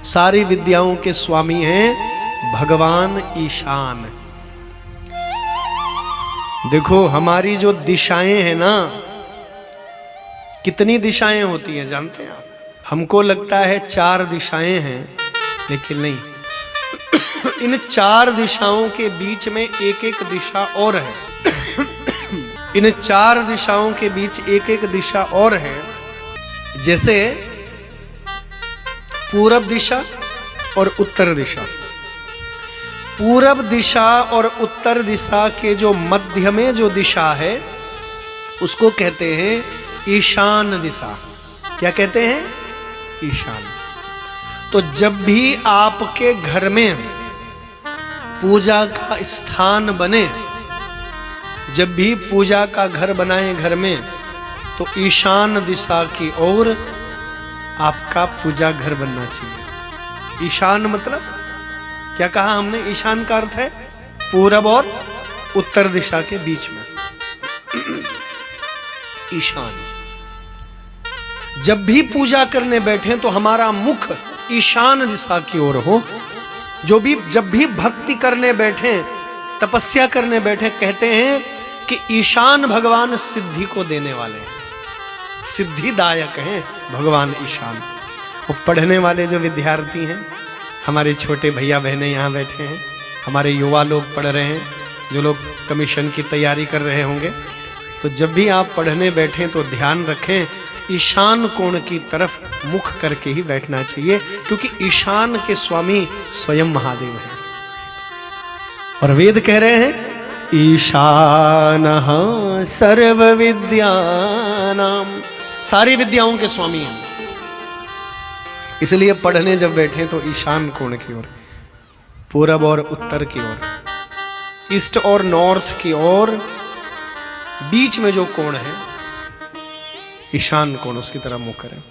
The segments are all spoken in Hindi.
सारी विद्याओं के स्वामी हैं भगवान ईशान। देखो हमारी जो दिशाएं हैं ना, कितनी दिशाएं होती हैं जानते हैं आप? हमको लगता है 4 दिशाएं हैं, लेकिन नहीं। इन 4 दिशाओं के बीच में एक एक दिशा और है। इन 4 दिशाओं के बीच एक एक दिशा और है। जैसे पूरब दिशा और उत्तर दिशा। पूरब दिशा और उत्तर दिशा के जो मध्य में जो दिशा है उसको कहते हैं ईशान दिशा। क्या कहते हैं? ईशान। तो जब भी आपके घर में पूजा का स्थान बने, जब भी पूजा का घर बनाए घर में, तो ईशान दिशा की ओर आपका पूजा घर बनना चाहिए। ईशान मतलब क्या कहा हमने? ईशान का अर्थ है पूरब और उत्तर दिशा के बीच में ईशान। जब भी पूजा करने बैठे तो हमारा मुख ईशान दिशा की ओर हो। जब भी भक्ति करने बैठे, तपस्या करने बैठे, कहते हैं कि ईशान भगवान सिद्धि को देने वाले हैं, सिद्धिदायक हैं भगवान ईशान। वो पढ़ने वाले जो विद्यार्थी हैं, हमारे छोटे भैया बहनें यहाँ बैठे हैं, हमारे युवा लोग पढ़ रहे हैं, जो लोग कमीशन की तैयारी कर रहे होंगे, तो जब भी आप पढ़ने बैठें तो ध्यान रखें ईशान कोण की तरफ मुख करके ही बैठना चाहिए, क्योंकि ईशान के स्वामी स्वयं महादेव हैं। और वेद कह रहे हैं ईशानः सर्व विद्यानाम, सारी विद्याओं के स्वामी हैं। इसलिए पढ़ने जब बैठे तो ईशान कोण की ओर, पूरब और उत्तर की ओर, ईस्ट और नॉर्थ की ओर, बीच में जो कोण है ईशान कोण, उसकी तरफ मुख करें।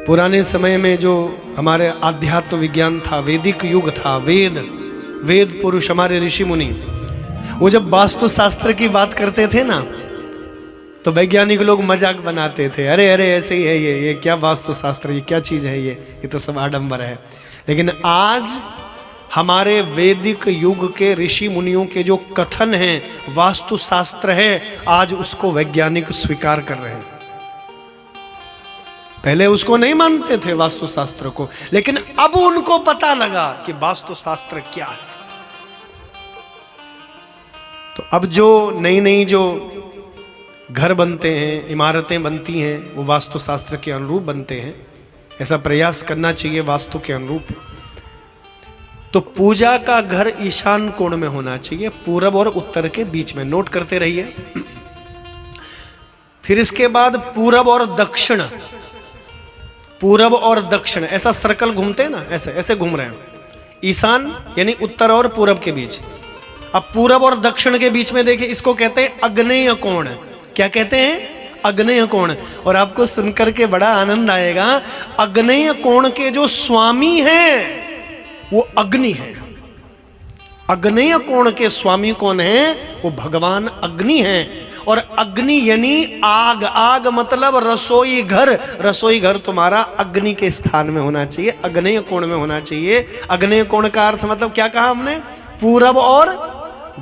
पुराने समय में जो हमारे आध्यात्म विज्ञान था, वैदिक युग था, वेद पुरुष हमारे ऋषि मुनि, वो जब वास्तु शास्त्र की बात करते थे ना, तो वैज्ञानिक लोग मजाक बनाते थे, अरे अरे ऐसे ही है ये क्या वास्तु शास्त्र, ये क्या चीज है, ये तो सब आडंबर है। लेकिन आज हमारे वैदिक युग के ऋषि मुनियों के जो कथन हैं, वास्तु शास्त्र है, आज उसको वैज्ञानिक स्वीकार कर रहे हैं। पहले उसको नहीं मानते थे वास्तु शास्त्र को, लेकिन अब उनको पता लगा कि वास्तु शास्त्र क्या है। तो अब जो नई जो घर बनते हैं, इमारतें बनती हैं, वो वास्तु शास्त्र के अनुरूप बनते हैं। ऐसा प्रयास करना चाहिए वास्तु के अनुरूप। तो पूजा का घर ईशान कोण में होना चाहिए, पूरब और उत्तर के बीच में। नोट करते रहिए। फिर इसके बाद पूरब और दक्षिण, पूरब और दक्षिण ऐसा सर्कल घूमते हैं ना, ऐसे घूम रहे हैं। ईशान यानी उत्तर और पूरब के बीच। अब पूरब और दक्षिण के बीच में देखिए, इसको कहते हैं आग्नेय कोण। क्या कहते हैं? आग्नेय कोण। और आपको सुनकर के बड़ा आनंद आएगा, आग्नेय कोण के जो स्वामी हैं वो अग्नि है। आग्नेय कोण के स्वामी कौन है? वो भगवान अग्नि हैं। और अग्नि यानी आग। आग मतलब रसोई घर। रसोई घर तुम्हारा अग्नि के स्थान में होना चाहिए, आग्नेय कोण में होना चाहिए। आग्नेय कोण का अर्थ मतलब क्या कहा हमने? पूरब और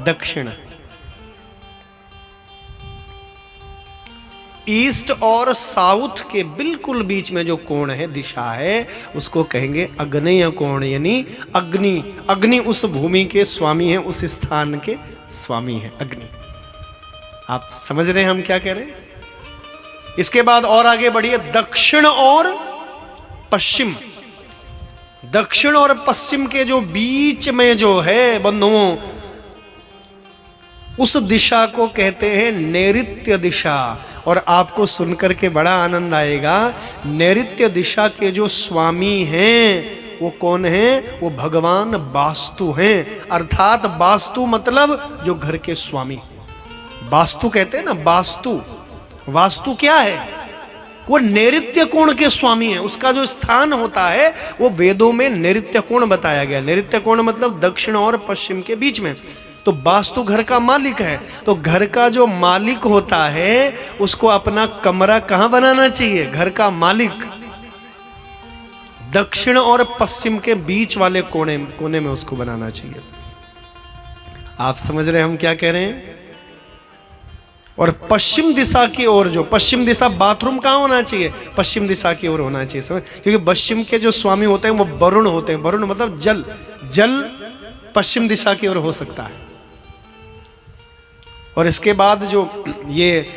दक्षिण। ईस्ट और साउथ के बिल्कुल बीच में जो कोण है, दिशा है, उसको कहेंगे आग्नेय कोण। यानी अग्नि, अग्नि उस भूमि के स्वामी हैं, उस स्थान के स्वामी हैं अग्नि। आप समझ रहे हैं हम क्या कह रहे हैं? इसके बाद और आगे बढ़िए, दक्षिण और पश्चिम। दक्षिण और पश्चिम के जो बीच में जो है बंधुओं, उस दिशा को कहते हैं नैऋत्य दिशा। और आपको सुनकर के बड़ा आनंद आएगा, नैऋत्य दिशा के जो स्वामी हैं वो कौन हैं? वो भगवान वास्तु हैं। अर्थात वास्तु मतलब जो घर के स्वामी। वास्तु कहते हैं ना, वास्तु। वास्तु क्या है? वो नैऋत्य कोण के स्वामी है। उसका जो स्थान होता है वो वेदों में नैऋत्य कोण बताया गया। नैऋत्य कोण मतलब दक्षिण और पश्चिम के बीच में। तो वास्तु घर का मालिक है। तो घर का जो मालिक होता है उसको अपना कमरा कहाँ बनाना चाहिए? घर का मालिक दक्षिण और पश्चिम के बीच वाले कोने में उसको बनाना चाहिए। आप समझ रहे हैं हम क्या कह रहे हैं? और पश्चिम दिशा की ओर, जो पश्चिम दिशा, बाथरूम कहाँ होना चाहिए? पश्चिम दिशा की ओर होना चाहिए, समझ? क्योंकि पश्चिम के जो स्वामी होते हैं वो वरुण होते हैं। वरुण मतलब जल, जल पश्चिम दिशा की ओर हो सकता है। और इसके बाद जो ये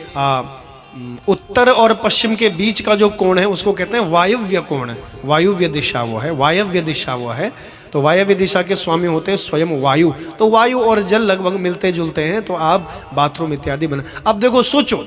उत्तर और पश्चिम के बीच का जो कोण है उसको कहते हैं वायव्य कोण। वायव्य दिशा वो है, वायव्य दिशा वो है। तो वायव्य दिशा के स्वामी होते हैं स्वयं वायु। तो वायु और जल लगभग मिलते जुलते हैं, तो आप बाथरूम इत्यादि बना। अब देखो, सोचो,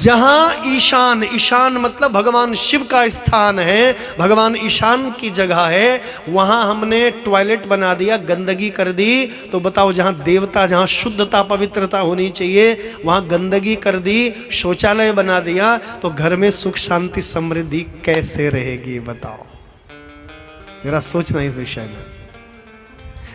जहां ईशान, ईशान मतलब भगवान शिव का स्थान है, भगवान ईशान की जगह है, वहां हमने टॉयलेट बना दिया, गंदगी कर दी। तो बताओ, जहां देवता, जहां शुद्धता पवित्रता होनी चाहिए, वहां गंदगी कर दी, शौचालय बना दिया, तो घर में सुख शांति समृद्धि कैसे रहेगी? बताओ, जरा सोचना इस विषय में।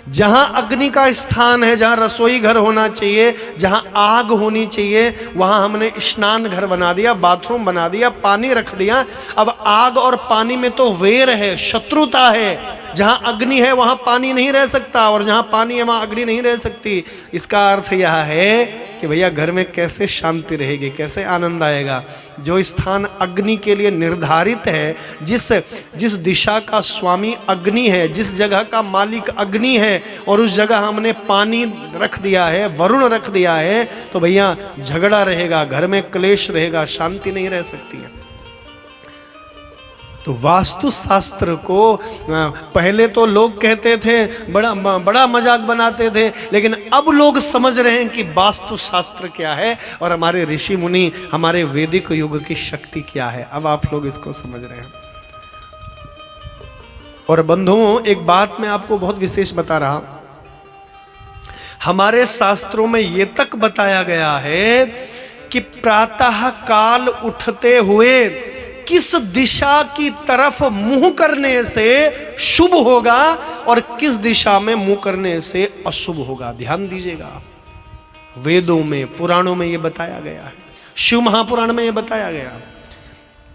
जहां अग्नि का स्थान है, जहां रसोई घर होना चाहिए, जहां आग होनी चाहिए, वहां हमने स्नान घर बना दिया, बाथरूम बना दिया, पानी रख दिया। अब आग और पानी में तो वैर है, शत्रुता है। जहां अग्नि है वहां पानी नहीं रह सकता, और जहां पानी है वहां अग्नि नहीं रह सकती। इसका अर्थ यह है कि भैया घर में कैसे शांति रहेगी, कैसे आनंद आएगा? जो स्थान अग्नि के लिए निर्धारित है, जिस दिशा का स्वामी अग्नि है, जिस जगह का मालिक अग्नि है, और उस जगह हमने पानी रख दिया है, वरुण रख दिया है, तो भैया झगड़ा रहेगा, घर में क्लेश रहेगा, शांति नहीं रह सकती है। तो वास्तु शास्त्र को पहले तो लोग कहते थे, बड़ा मजाक बनाते थे, लेकिन अब लोग समझ रहे हैं कि वास्तु शास्त्र क्या है और हमारे ऋषि मुनि, हमारे वैदिक युग की शक्ति क्या है। अब आप लोग इसको समझ रहे हैं। और बंधुओं, एक बात मैं आपको बहुत विशेष बता रहा, हमारे शास्त्रों में यह तक बताया गया है कि प्रातः काल उठते हुए किस दिशा की तरफ मुंह करने से शुभ होगा और किस दिशा में मुंह करने से अशुभ होगा। ध्यान दीजिएगा, वेदों में, पुराणों में यह बताया गया है, शिव महापुराण में यह बताया गया।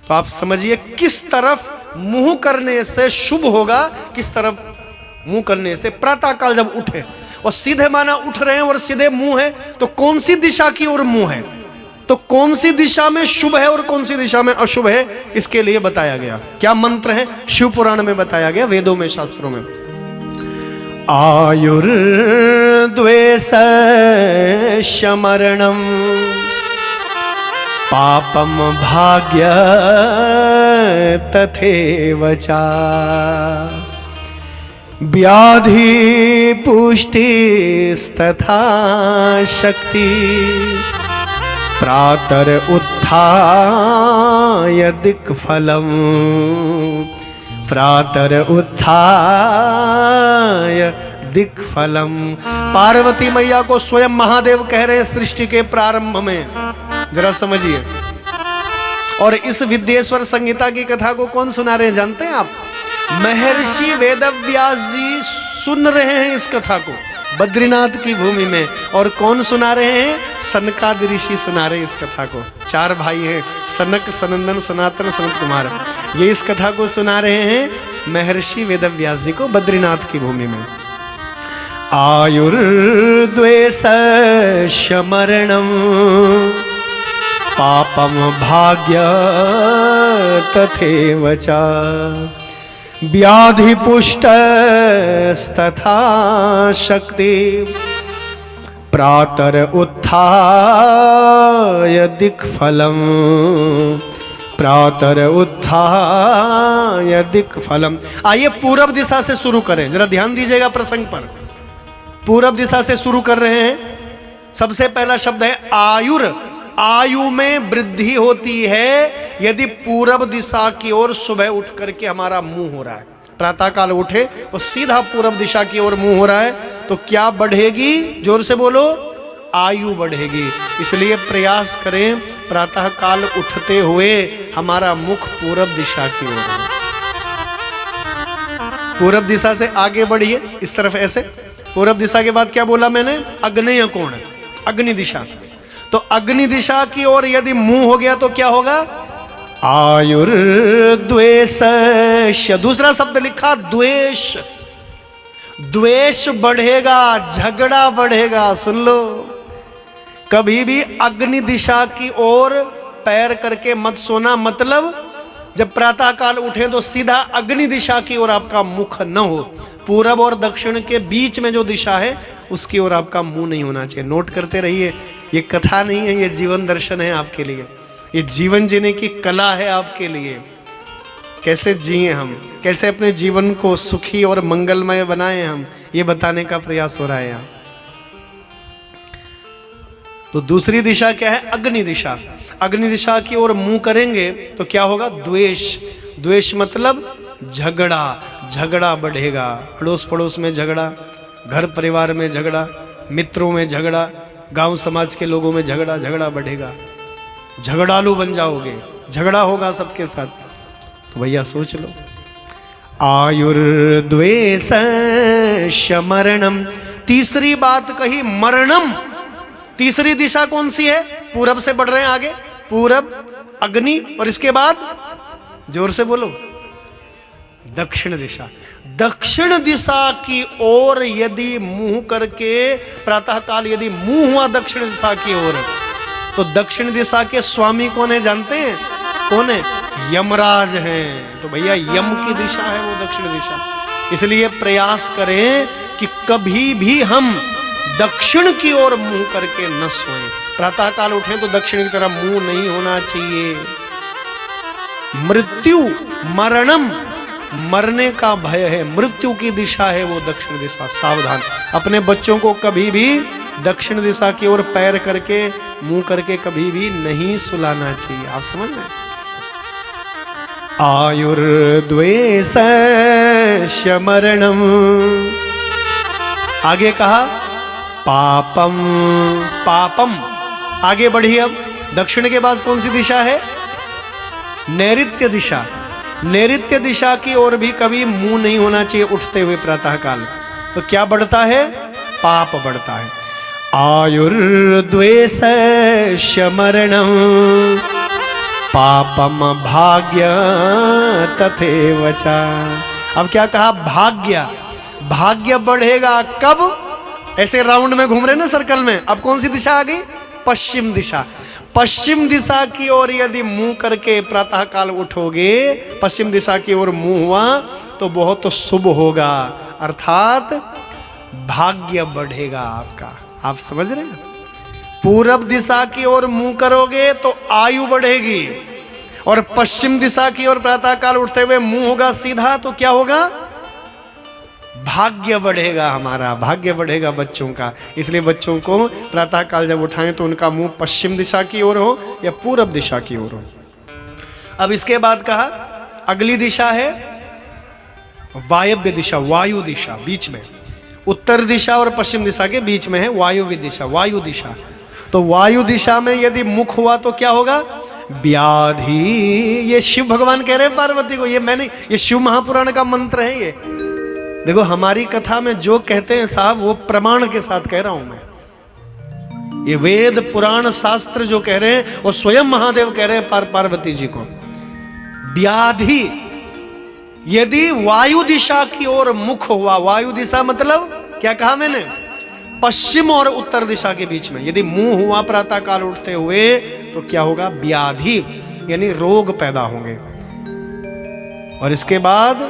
तो आप समझिए किस तरफ मुंह करने से शुभ होगा, किस तरफ मुंह करने से। प्रातः काल जब उठे और सीधे माना उठ रहे हैं और सीधे मुंह है, तो कौन सी दिशा की ओर मुंह है, तो कौन सी दिशा में शुभ है और कौन सी दिशा में अशुभ है, इसके लिए बताया गया। क्या मंत्र है? शिव पुराण में बताया गया, वेदों में, शास्त्रों में। आयुर्द्वेष शमरणम पापम भाग्य तथैव च व्याधि पुष्टिस्तथा शक्ति प्रातर उत्थाय दिक्फलम, प्रातर उत्थाय दिक्फलम। पार्वती मैया को स्वयं महादेव कह रहे हैं सृष्टि के प्रारंभ में, जरा समझिए। और इस विद्येश्वर संहिता की कथा को कौन सुना रहे हैं जानते हैं आप? महर्षि वेदव्यास जी सुन रहे हैं इस कथा को बद्रीनाथ की भूमि में। और कौन सुना रहे हैं? सनकादि ऋषि सुना रहे हैं इस कथा को। 4 भाई हैं, सनक, सनंदन, सनातन, सनत कुमार। ये इस कथा को सुना रहे हैं महर्षि वेदव्यास जी को बद्रीनाथ की भूमि में। आयुर्द्वेष शमरणम पापम भाग्य तथैव च व्याधि पुष्टस्तथा शक्ति प्रातर उत्थाय दिक्फलम, प्रातर उत्थाय दिक्फलम। आइए पूरब दिशा से शुरू करें, जरा ध्यान दीजिएगा प्रसंग पर। पूरब दिशा से शुरू कर रहे हैं। सबसे पहला शब्द है आयुर। आयु में वृद्धि होती है यदि पूरब दिशा की ओर सुबह उठ करके हमारा मुंह हो रहा है। प्रातः काल उठे और सीधा पूरब दिशा की ओर मुंह हो रहा है, तो क्या बढ़ेगी? जोर से बोलो, आयु बढ़ेगी। इसलिए प्रयास करें प्रातः काल उठते हुए हमारा मुख पूरब दिशा की ओर हो। पूरब दिशा से आगे बढ़िए, इस तरफ ऐसे। पूरब दिशा के बाद क्या बोला मैंने? अग्नेय कोण, अग्नि दिशा। तो अग्नि दिशा की ओर यदि मुंह हो गया तो क्या होगा? आयुर्द्वेष दूसरा शब्द लिखा द्वेष। द्वेष बढ़ेगा, झगड़ा बढ़ेगा। सुन लो, कभी भी अग्नि दिशा की ओर पैर करके मत सोना। मतलब जब प्रातः काल उठे तो सीधा अग्नि दिशा की ओर आपका मुख न हो। पूरब और दक्षिण के बीच में जो दिशा है उसकी ओर आपका मुंह नहीं होना चाहिए। नोट करते रहिए, ये कथा नहीं है, ये जीवन दर्शन है आपके लिए। ये जीवन जीने की कला है आपके लिए। कैसे जिए हम, कैसे अपने जीवन को सुखी और मंगलमय बनाएं हम, ये बताने का प्रयास हो रहा है यहाँ। तो दूसरी दिशा क्या है? अग्नि दिशा। अग्नि दिशा की ओर मुंह करेंगे तो क्या होगा? द्वेष। द्वेष मतलब झगड़ा। झगड़ा बढ़ेगा, अड़ोस पड़ोस में झगड़ा, घर परिवार में झगड़ा, मित्रों में झगड़ा, गांव समाज के लोगों में झगड़ा। झगड़ा बढ़ेगा, झगड़ालू बन जाओगे, झगड़ा होगा सबके साथ। तो भैया सोच लो, आयुर्द्वेष शमरणम। तीसरी बात कही मरणम। तीसरी दिशा कौन सी है? पूरब से बढ़ रहे हैं आगे, पूरब, अग्नि, और इसके बाद जोर से बोलो, दक्षिण दिशा। दक्षिण दिशा की ओर यदि मुंह करके प्रातः काल यदि मुंह हुआ दक्षिण दिशा की ओर, तो दक्षिण दिशा के स्वामी कौन है जानते हैं? कौन है? यमराज हैं। तो भैया यम की दिशा है वो दक्षिण दिशा। इसलिए प्रयास करें कि कभी भी हम दक्षिण की ओर मुंह करके न सोएं। प्रातः काल उठें तो दक्षिण की तरफ मुंह नहीं होना चाहिए। मृत्यु, मरणम, मरने का भय है, मृत्यु की दिशा है वो दक्षिण दिशा। सावधान, अपने बच्चों को कभी भी दक्षिण दिशा की ओर पैर करके मुंह करके कभी भी नहीं सुलाना चाहिए। आप समझ रहे हैं? आयुर्द्वेष शमरणम। आगे कहा पापम। पापम, आगे बढ़िए। अब दक्षिण के बाद कौन सी दिशा है? नैऋत्य दिशा। नैऋत्य दिशा की ओर भी कभी मुंह नहीं होना चाहिए उठते हुए प्रातः काल। तो क्या बढ़ता है? पाप बढ़ता है। आयुर्द्वेष शमरणम पापम भाग्य तथैव च। अब क्या कहा? भाग्य। भाग्य बढ़ेगा कब? ऐसे राउंड में घूम रहे ना सर्कल में। अब कौन सी दिशा आ गई? पश्चिम दिशा। पश्चिम दिशा की ओर यदि मुंह करके प्रातः काल उठोगे, पश्चिम दिशा की ओर मुंह हुआ तो बहुत शुभ होगा, अर्थात भाग्य बढ़ेगा आपका। आप समझ रहे हैं? पूरब दिशा की ओर मुंह करोगे तो आयु बढ़ेगी, और पश्चिम दिशा की ओर प्रातः काल उठते हुए मुंह होगा सीधा तो क्या होगा? भाग्य बढ़ेगा हमारा, भाग्य बढ़ेगा बच्चों का। इसलिए बच्चों को प्रातः काल जब उठाएं तो उनका मुंह पश्चिम दिशा की ओर हो या पूरब दिशा की ओर हो। अब इसके बाद कहा अगली दिशा है वायव्य दिशा, वायु दिशा। बीच में उत्तर दिशा और पश्चिम दिशा के बीच में है वायुव्य दिशा, वायु दिशा। तो वायु दिशा में यदि मुख हुआ तो क्या होगा? व्याधि। ये शिव भगवान कह रहे हैं पार्वती को, ये मैंने, ये शिव महापुराण का मंत्र है। ये देखो, हमारी कथा में जो कहते हैं साहब वो प्रमाण के साथ कह रहा हूं मैं। ये वेद पुराण शास्त्र जो कह रहे हैं वो स्वयं महादेव कह रहे हैं पार्वती जी को। व्याधि, यदि वायु दिशा की ओर मुख हुआ, वायु दिशा मतलब क्या कहा मैंने? पश्चिम और उत्तर दिशा के बीच में यदि मुंह हुआ प्रातः काल उठते हुए तो क्या होगा? व्याधि, यानी रोग पैदा होंगे। और इसके बाद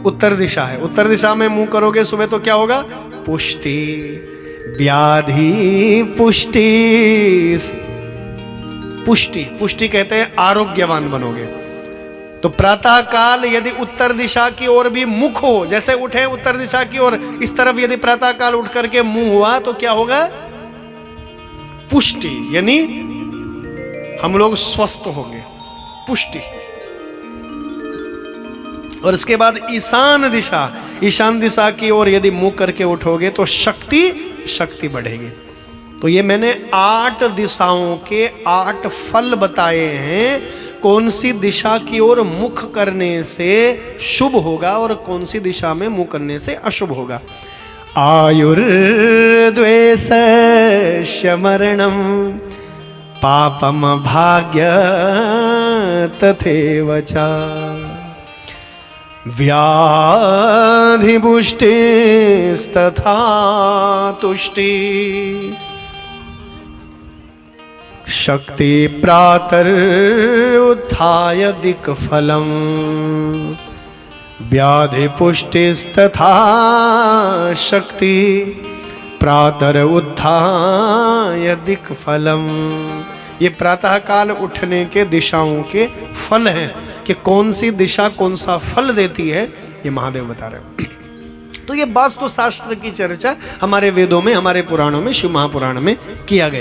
उत्तर दिशा है, उत्तर दिशा में मुंह करोगे सुबह तो क्या होगा? पुष्टि। व्याधि पुष्टि। पुष्टि, पुष्टि कहते हैं आरोग्यवान बनोगे। तो प्रातः काल यदि उत्तर दिशा की ओर भी मुख हो, जैसे उठे उत्तर दिशा की ओर, इस तरफ यदि प्रातः काल उठ करके मुंह हुआ तो क्या होगा? पुष्टि, यानी हम लोग स्वस्थ होंगे। पुष्टि। और इसके बाद ईशान दिशा, ईशान दिशा की ओर यदि मुंह करके उठोगे तो शक्ति, शक्ति बढ़ेगी। तो ये मैंने 8 दिशाओं के 8 फल बताए हैं, कौन सी दिशा की ओर मुख करने से शुभ होगा और कौन सी दिशा में मुंह करने से अशुभ होगा। आयुर्द्वेष शमरणम पापम भाग्य तथैव च। व्याधिपुष्टिस्तथा तुष्टि शक्ति प्रातरुत्थाय दिक्फलम् व्याधिपुष्टिस्तथा शक्ति प्रातरुत्थाय दिक्फलम्। ये प्रातः काल उठने के दिशाओं के फल हैं कि कौन सी दिशा कौन सा फल देती है, ये महादेव बता रहे हैं। तो ये वास्तु शास्त्र की चर्चा हमारे वेदों में, हमारे पुराणों में, शिव महापुराण में किया गया।